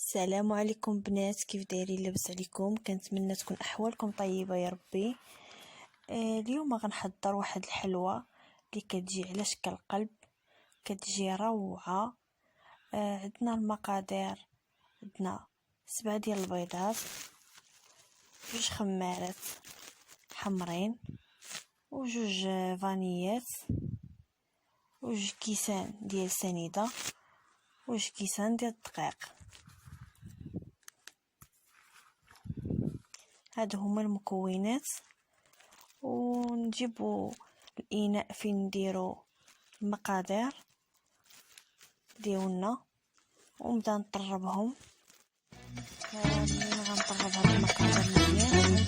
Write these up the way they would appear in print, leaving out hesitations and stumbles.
السلام عليكم بنات، كيف دايرين؟ لاباس عليكم؟ كنتمنى تكون احوالكم طيبه يا ربي. اليوم غنحضر واحد الحلوى اللي كتجي على شكل قلب، كتجي روعه. عندنا المقادير، عندنا 7 ديال البيضات، 2 خمارات حمرين، وجوج فانيات، وجوج كيسان ديال سنيده، وجوج كيسان ديال الدقيق. هادو هما المكونات. ونجيبو الاناء فين نديرو المقادير ديالنا ونبدا نطربهم. ملي غنطرب هاد المقادير مزيان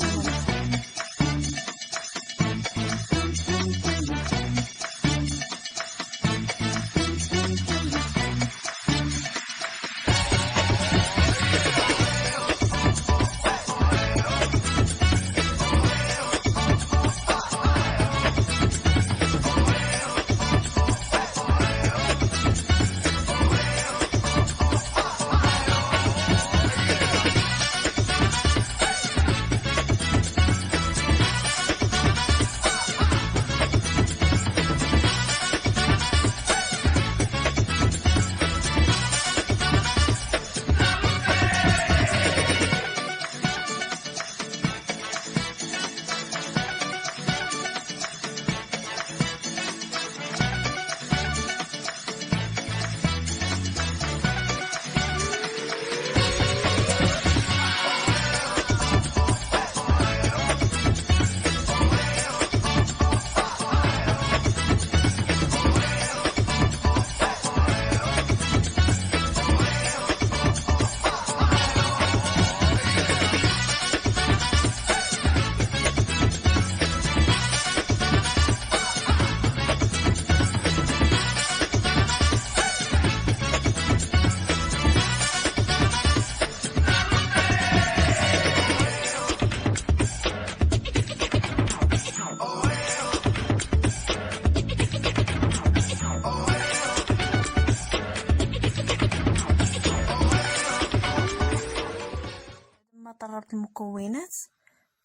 ما طربت المكونات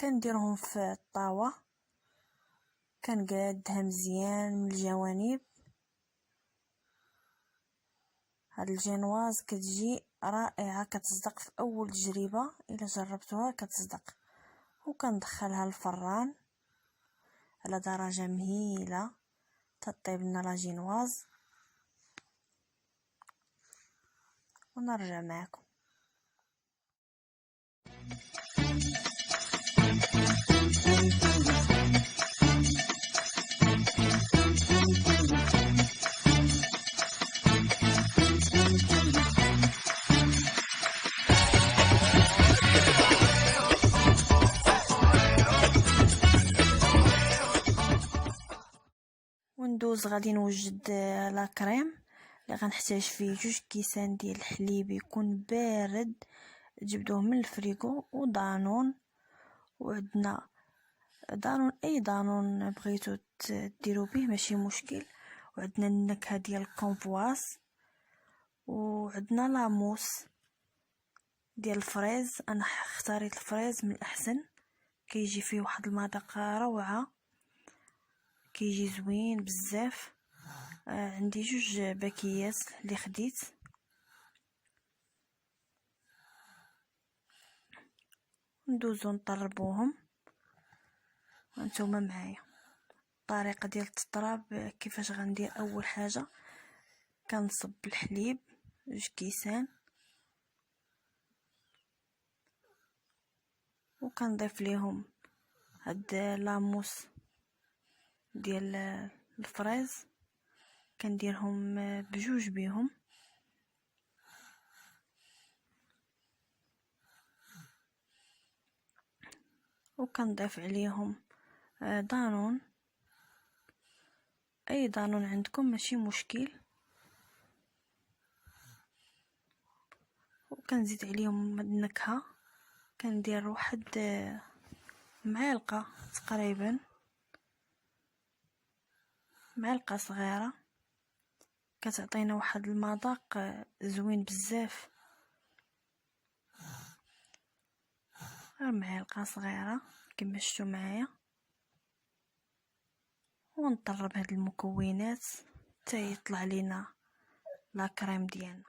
كنديرهم في الطاوه، كنقادها مزيان من الجوانب. هاد الجينواز كتجي رائعه، كتصدق في اول تجربه، الا جربتوها كتصدق. وكندخلها الفران على درجه مهيله تطيب لنا لا جينواز، ونرجع معكم. وندوز غادي نوجد لا كريم اللي غنحتاج فيه 2 كيسان ديال الحليب يكون بارد، جبدوه من الفريغو، ودانون. وعندنا دانون، اي دانون بغيتو ديروا به ماشي مشكل. وعندنا النكهه ديال الكومبواس، وعندنا لاموس ديال الفريز. انا اختاريت الفريز من الاحسن، كيجي فيه واحد المذاق روعه، كيجي زوين بزاف. عندي 2 باكيات اللي خديت. ندوزو نطربوهم وانتوما معايا. الطريقه ديال التطراب كيفاش غندير؟ اول حاجه كنصب الحليب 2 كيسان، وكنضيف ليهم هاد لاموس ديال الفريز، كنديرهم بجوج بيهم. وكنضيف عليهم دانون، اي دانون عندكم ماشي مشكل. وكنزيد عليهم النكهه، كندير واحد معلقه تقريبا، معلقه صغيره، كتعطينا واحد المذاق زوين بزاف. غير معلقه صغيره كما شفتوا معايا، ونطرب هاد المكونات حتى يطلع لينا لا كريم ديالنا.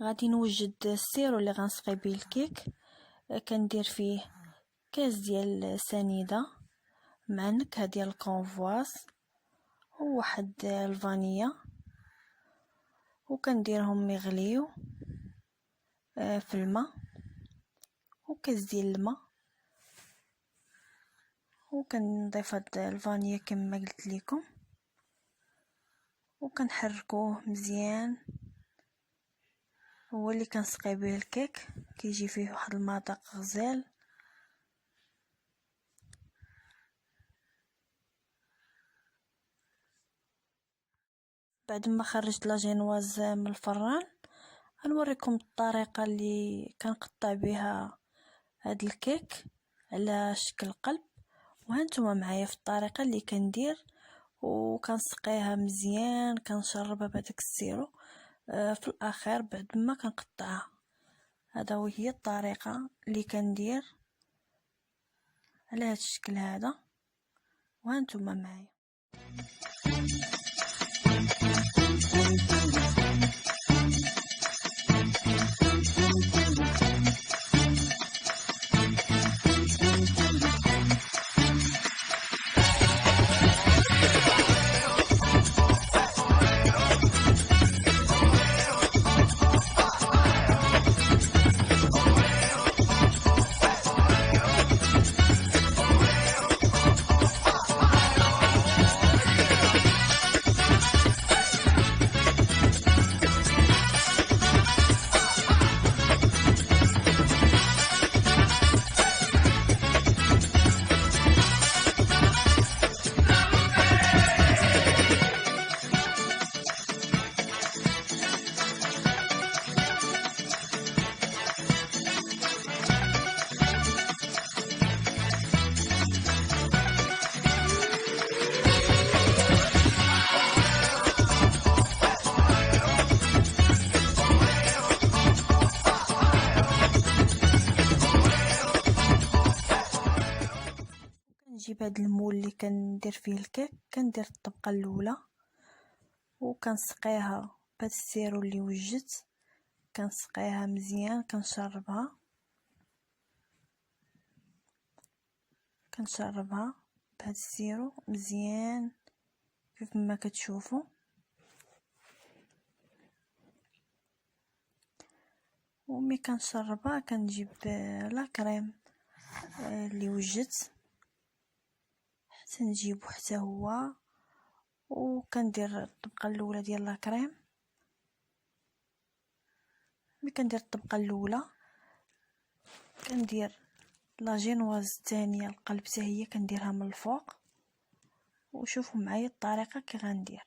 غادي نوجد السيرو اللي غنسقي بيه الكيك. كندير فيه كاس ديال سنيده مع نكهه ديال الكونفواز وواحد الفانيلا، وكنديرهم يغليو في الماء، وكاس ديال الماء، وكنضيف هاد الفانيلا كما قلت لكم، وكنحركوه مزيان. هو اللي كنسقي به الكيك كيجي فيه واحد المذاق غزال. بعد ما خرجت لا جينواز من الفران غنوريكم الطريقه اللي كنقطع بها هاد الكيك على شكل قلب، وهانتوما معايا في الطريقه اللي كندير وكنسقيها مزيان، كنشربها بهذاك السيرو في الاخير بعد ما كنقطعها. هذا وهي الطريقه اللي كندير على هذا الشكل هذا، وهانتوما معايا. نجيب هاد المول اللي كندير فيه الكيك، كندير الطبقه الاولى وكنسقيها بهاد السيرو اللي وجدت، كنسقيها مزيان، كنشربها بهاد السيرو مزيان كيف ما كتشوفوا. ومي كنشربها كنجيب لا كريم اللي وجدت حتى نجيبو حتى هو، وكندير الطبقه الاولى ديال لا كريم. ملي كندير الطبقه الاولى كندير لا جينواز الثانيه القلب حتى هي كنديرها من الفوق، وشوفوا معايا الطريقه كي غندير.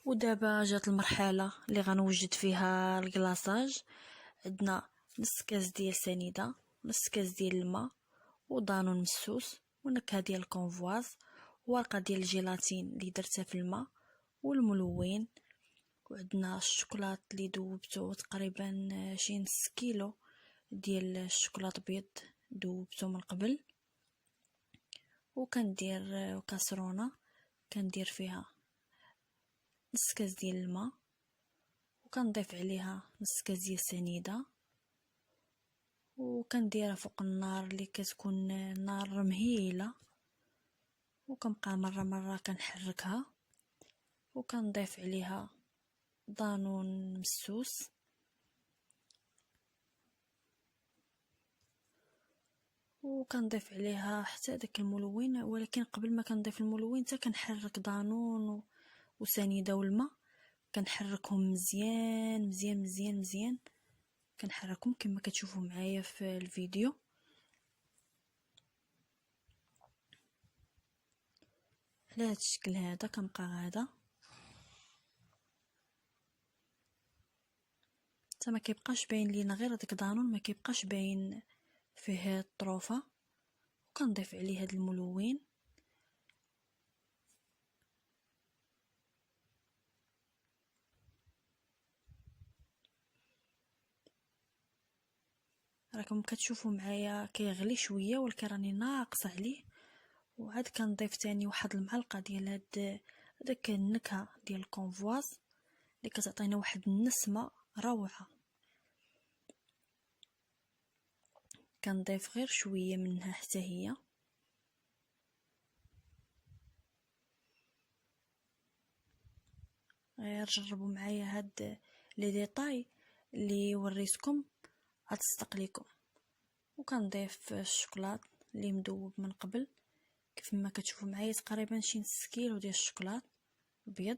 ودابا جات المرحله اللي غنوجد فيها الكلاصاج. عندنا نص كاس ديال سنيده، نص كاس ديال الماء، ودانون مسوس، ونكهه ديال الكونفواز، ورقه ديال الجيلاتين اللي درتها في الماء، والملون. وعندنا الشوكولات اللي ذوبته تقريبا شي نص كيلو ديال الشوكولات بيض ذوبته من قبل. وكندير كاسرونه كندير فيها نص كاس ديال الماء، وكنضيف عليها نص كاس ديال السنيده، وكنديرها فوق النار اللي كتكون نار مهيله، وكنبقى مره كنحركها، وكنضيف عليها دانون مسوس، وكنضيف عليها حتى داك الملون. ولكن قبل ما كنضيف الملون حتى كنحرك دانون وسنيده والماء، كنحركهم مزيان مزيان مزيان مزيان، كنحركهم كما كتشوفوا معايا في الفيديو. على هذا الشكل هذا كنبقى غادا حتى ما كيبقاش باين لينا غير داك دانون، ما كيبقاش باين فيه الطروفه. وكنضيف عليه هذا الملون، راكم كتشوفوا معايا كيغلي شويه ولكن راني ناقصه عليه. وعاد كنضيف تاني واحد المعلقه ديال داك النكهه ديال الكونفواز اللي كتعطينا واحد النسمه روعه. كنضيف غير شويه منها حتى هي. غير جربوا معايا هاد لي ديتاي اللي وريتكم غتصدق ليكم. وكنضيف الشوكولات اللي مذوب من قبل كيف ما كتشوفوا معايا تقريبا شي نص كيلو ديال الشوكولات الابيض.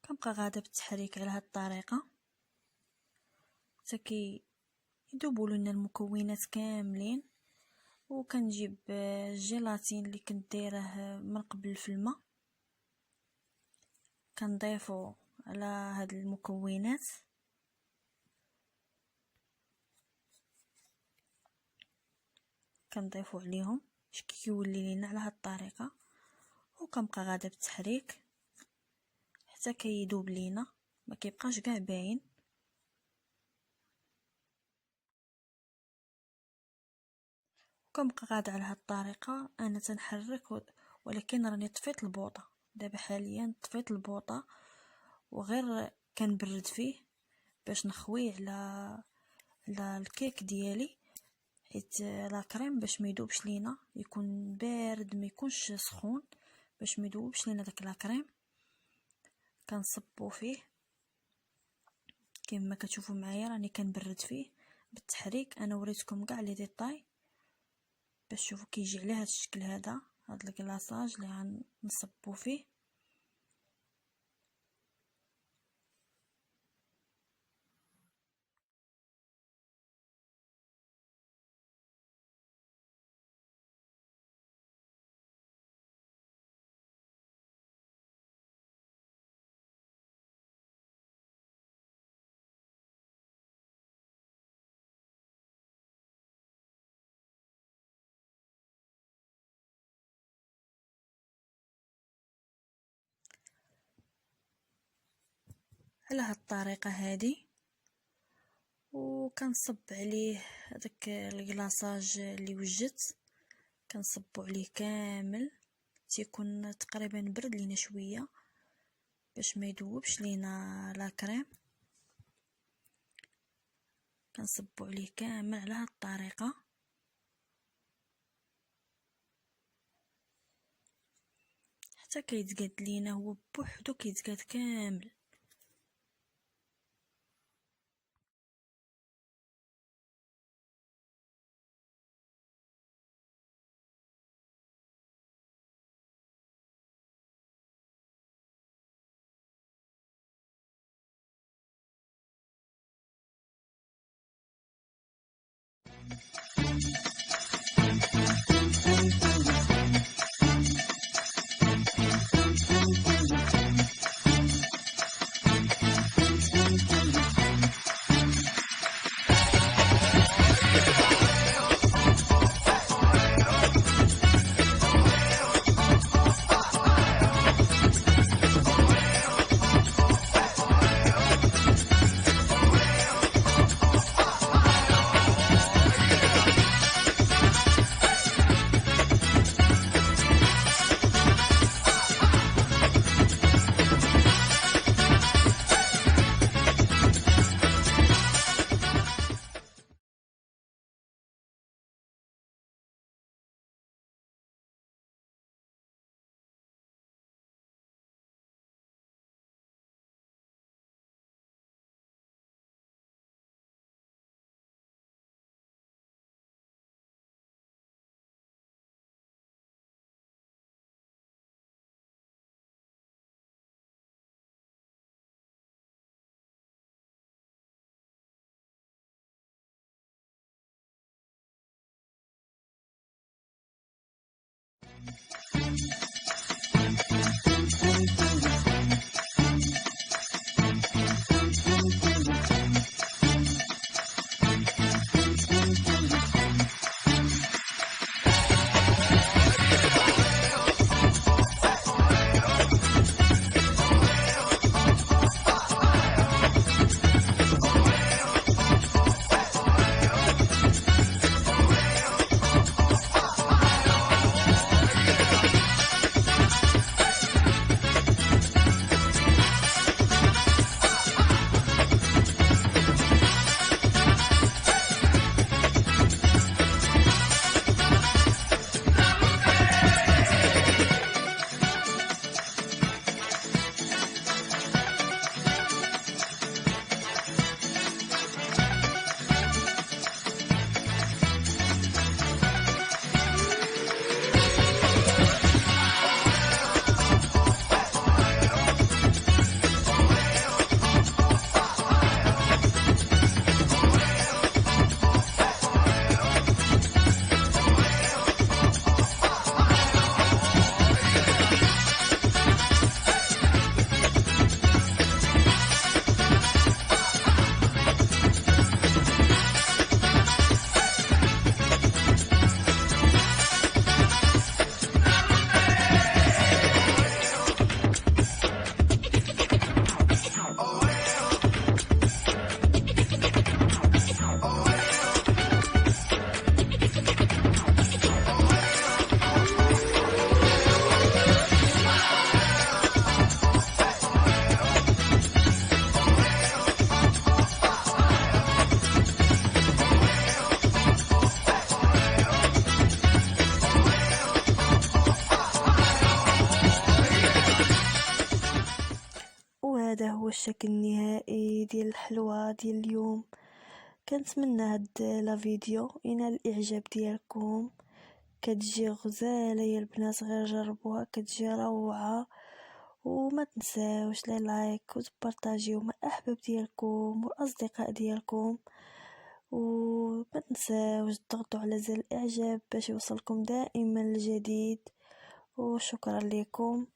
كنبقى غاده بالتحريك على هاد الطريقه حتى يذوبوا لنا المكونات كاملين. وكنجيب الجيلاتين اللي كنت دايره من قبل في الماء، كنضيفو على هاد المكونات، كنضيفو عليهم كيولي لنا على هاد الطريقه. وكنبقى غاده بالتحريك حتى كيذوب لينا، ما كيبقاش كاع باين. وكنبقى غاده على هاد الطريقه انا تنحرك ولكن راني طفيت البوطه دابا حاليا، طفيت البوطه وغير كنبرد فيه باش نخويه على الكيك ديالي، حيت لا كريم باش ما يذوبش لينا يكون بارد ما يكونش سخون باش ما يذوبش لينا داك لا كريم. كنصبو فيه كما كتشوفوا معايا راني كنبرد فيه بالتحريك. انا وريتكم كاع لي ديتاي باش تشوفوا كيجي على هذا الشكل هذا، هذا الكلاصاج اللي غنصبو فيه. على هاد الطريقه هذه، وكنصب عليه هذاك الكلاصاج اللي وجدت، كنصبو عليه كامل، تيكون تقريبا برد لينا شويه باش ما يذوبش لينا لا كريم. كنصبو عليه كامل على هاد الطريقه حتى كيتقاد لينا هو بوحدو، كيتقاد كامل. وهذا هو الشكل النهائي ديال الحلوى ديال اليوم. كنتمنى هاد لا فيديو ينال الاعجاب ديالكم. كتجي غزاله يا البنات، غير جربوها، كتجي روعه. وما تنساوش لي لايك وتبارطاجيو مع الاحباب ديالكم والاصدقاء ديالكم، وما تنساوش تضغطوا على زر الاعجاب باش يوصلكم دائما الجديد. وشكرا لكم.